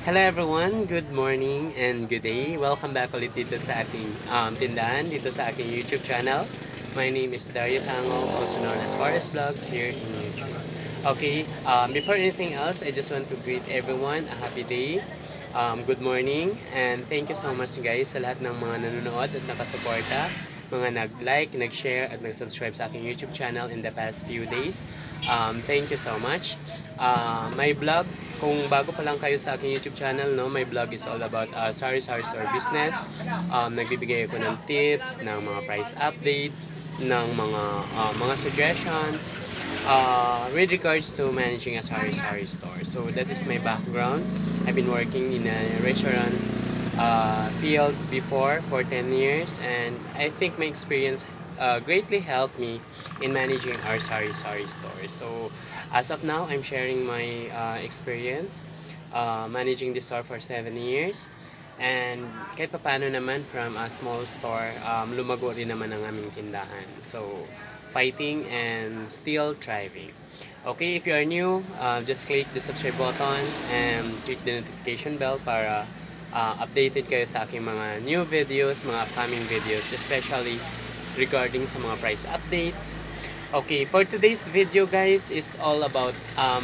Hello everyone, good morning and good day. Welcome back ulit dito sa ating tindahan, dito sa aking YouTube channel. My name is Dario Tango, also known as Forest Vlogs here in YouTube. Okay, before anything else, I just want to greet everyone a happy day. Good morning and thank you so much guys sa lahat ng mga nanonood at nakasuporta, mga nag-like, nag-share at nag-subscribe sa aking YouTube channel in the past few days. Thank you so much. My vlog, kung bago pa lang kayo sa aking YouTube channel, no, my vlog is all about sari-sari store business. Nagbibigay ako ng tips, ng mga price updates, ng mga suggestions with regards to managing a sari-sari store. So that is my background. I've been working in a restaurant field before for 10 years, and I think my experience greatly helped me in managing our sari-sari store. So as of now, I'm sharing my experience managing the store for 7 years. And kahit paano naman from a small store, lumago rin naman ang aming tindahan. So, fighting and still thriving. Okay, if you are new, just click the subscribe button and click the notification bell para updated kayo sa aking mga new videos, mga upcoming videos, especially regarding sa mga price updates. Okay, for today's video guys is all about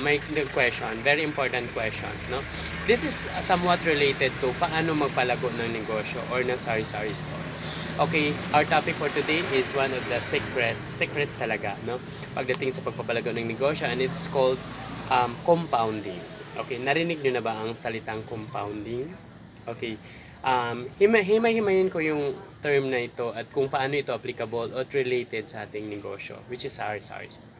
my question, very important questions, no? This is somewhat related to paano magpalago ng negosyo or ng sari-sari store. Okay, our topic for today is one of the secrets talaga, no? Pagdating sa pagpapalago ng negosyo, and it's called compounding. Okay, narinig nyo na ba ang salitang compounding? Okay, himay-himayin ko yung term na ito at kung paano ito applicable or related sa ating negosyo, which is sari-sari store.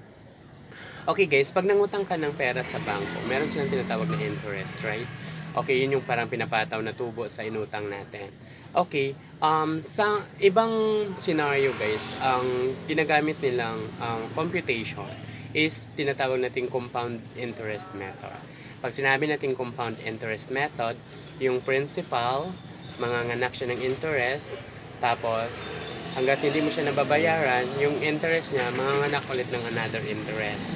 Okay guys, pag nangutang ka ng pera sa bangko, meron silang tinatawag na interest, right? Okay, yun yung parang pinapataw na tubo sa inutang natin. Okay, sa ibang scenario guys, ang ginagamit nilang computation is tinatawag nating compound interest method. Pag sinabi natin compound interest method, yung principal, manganganak siya ng interest, tapos hanggat hindi mo siya nababayaran, yung interest niya manganganak ulit ng another interest.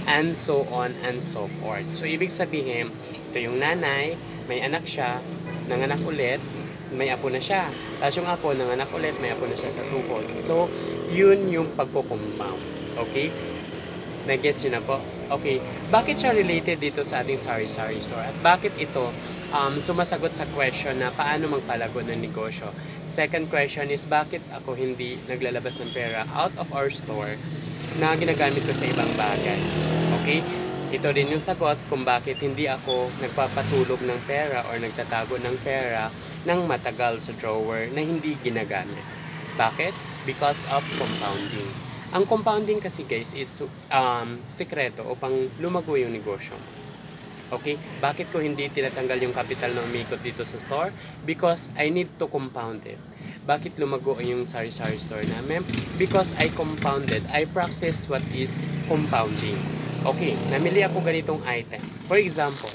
And so on and so forth. So ibig sabihin, ito yung nanay, may anak siya, nanganak ulit, may apo na siya. Tapos yung apo, nanganak ulit, may apo na siya sa tukod. So, yun yung pagko-compound. Okay? Nag-gets yun na po? Okay. Bakit siya related dito sa ating sari-sari store? At bakit ito sumasagot sa question na paano magpalago ng negosyo? Second question is, bakit ako hindi naglalabas ng pera out of our store na ginagamit ko sa ibang bagay? Okay? Ito rin yung sagot kung bakit hindi ako nagpapatulog ng pera or nagtatago ng pera ng matagal sa drawer na hindi ginagamit. Bakit? Because of compounding. Ang compounding kasi guys is sikreto upang lumago yung negosyo. Okay? Bakit ko hindi tinatanggal yung capital ng umikot dito sa store? Because I need to compound it. Bakit lumago yung sari-sari store namin? Because I compounded. I practice what is compounding. Okay, namili ako ganitong item. For example,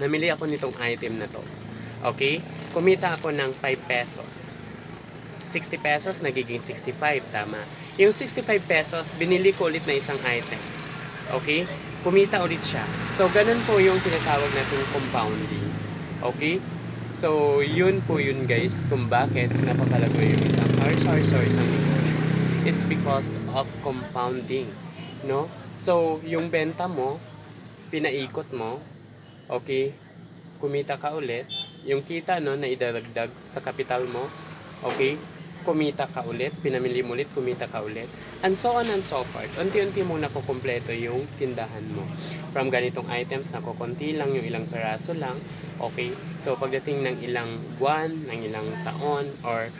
namili ako nitong item na to. Okay? Kumita ako ng 5 pesos. 60 pesos, nagiging 65, tama. Yung 65 pesos, binili ko ulit na isang item. Okay? Kumita ulit siya. So, ganun po yung tinatawag natin compounding. Okay? So, yun po yun guys, kung bakit napapalago yung isang isang negosyo. It's because of compounding. No? So, yung benta mo, pinaikot mo, okay? Kumita ka ulit. Yung kita, no, na idadagdag sa kapital mo, okay? Kumita ka ulit, pinamili mo ulit, kumita ka ulit, and so on and so forth. Unti-unti mo nakukumpleto yung tindahan mo. From ganitong items, nakukunti lang, yung ilang peraso lang, okay? So, pagdating ng ilang buwan, ng ilang taon, or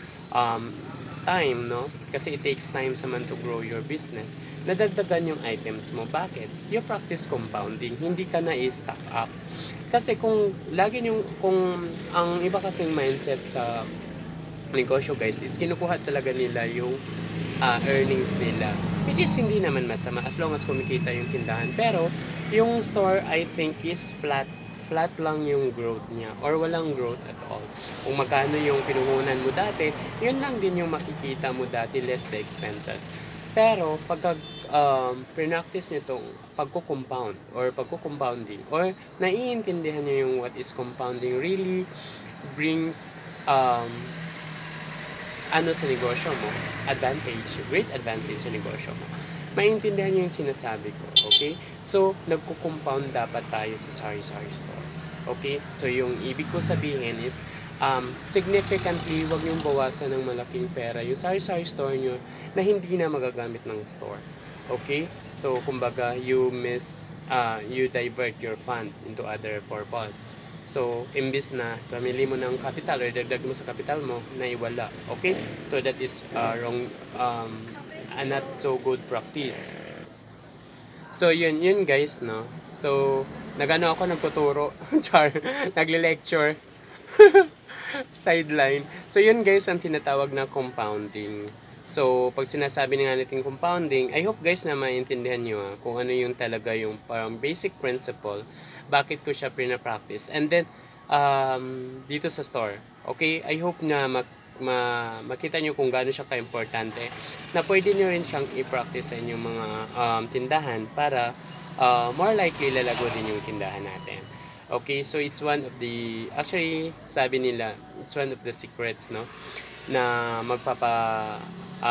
time, no? Kasi it takes time sa man to grow your business. Nadagdagan yung items mo. Bakit? You practice compounding, hindi ka na i-stock up. Kasi kung ang iba kasing mindset sa negosyo guys is kinukuha talaga nila yung earnings nila, which is hindi naman masama as long as kumikita yung tindahan. Pero yung store I think is flat lang yung growth niya or walang growth at all. Kung magkano yung pinuhunan mo dati, yun lang din yung makikita mo dati, less the expenses. Pero pag practice nyo itong pagko-compound or pagko-compounding or naiintindihan nyo yung what is compounding really brings ano sa negosyo mo, great advantage sa negosyo mo. Maintindihan nyo yung sinasabi ko, okay? So, nagko-compound dapat tayo sa sari-sari store. Okay? So, yung ibig ko sabihin is, significantly, wag yung bawasan ng malaking pera yung sari-sari store nyo na hindi na magagamit ng store. Okay? So, kumbaga, you divert your fund into other purpose. So, imbis na pamili mo ng capital or dagdag mo sa capital mo, naiwala. Okay? So, that is wrong, a not so good practice. So, yun guys, no? So, nagtuturo. Char, nagle-lecture. Sideline. So, yun guys, ang tinatawag na compounding. So, pag sinasabi nga natin compounding, I hope guys na maintindihan nyo kung ano yung talaga yung parang basic principle, bakit ko siya pina-practice. And then, dito sa store, okay, I hope na makita nyo kung gaano siya ka-importante, na pwede nyo rin siyang i-practice sa inyong mga tindahan para more likely lalago din yung tindahan natin. Okay, so it's one of the, actually, sabi nila, it's one of the secrets, no, na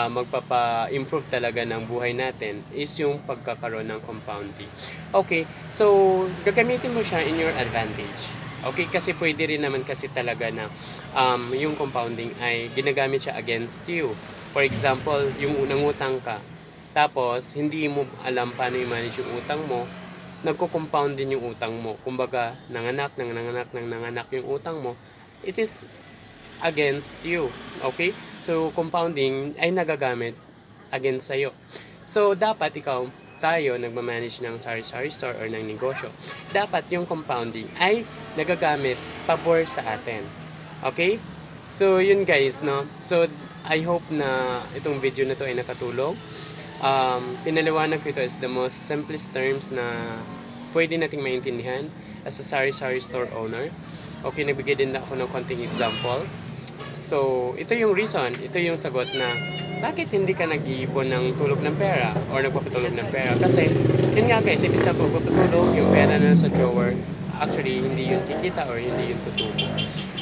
magpapa-improve talaga ng buhay natin is yung pagkakaroon ng compounding. Okay, so gagamitin mo siya in your advantage. Okay, kasi pwede rin naman kasi talaga na yung compounding ay ginagamit siya against you. For example, yung nangutang ka, tapos hindi mo alam paano i-manage yung utang mo, nagko-compound din yung utang mo. Kumbaga, nanganak yung utang mo, it is against you. Okay? So, compounding ay nagagamit against sa'yo. So, dapat tayo nagmamanage ng sari-sari store or ng negosyo. Dapat yung compounding ay nagagamit pabor sa atin. Okay? So, yun guys, no? So, I hope na itong video na to ay nakatulong. Pinaliwanag ko ito as the most simplest terms na pwede nating maintindihan as a sari-sari store owner. Okay, nagbigay din ako ng konting example. So, ito yung reason, ito yung sagot na bakit hindi ka nag-iipon ng tulog ng pera or nagpapatulog ng pera. Kasi, yun nga guys, ibig sa pagpapatulog, yung pera na sa drawer, actually, hindi yun kikita or hindi yun tutubo.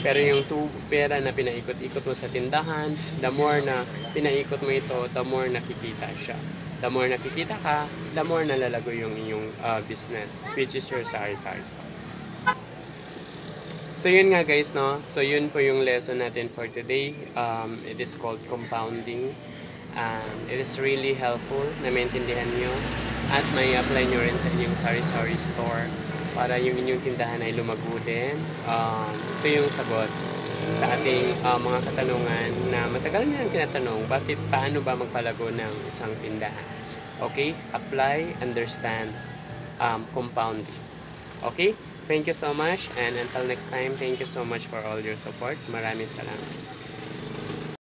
Pero yung pera na pinaikot-ikot mo sa tindahan, the more na pinaikot mo ito, the more nakikita siya. The more nakikita ka, the more nalalago yung inyong business, which is your sari-sari store. So yun nga guys, no? So yun po yung lesson natin for today. It is called compounding. It is really helpful na maintindihan nyo at may apply nyo rin sa inyong sari-sari store para yung inyong tindahan ay lumago din. Ito yung sagot sa ating mga katanungan na matagal na lang tinatanong, paano ba magpalago ng isang tindahan? Okay? Apply, understand, compounding. Okay? Thank you so much, and until next time, thank you so much for all your support. Maraming salamat.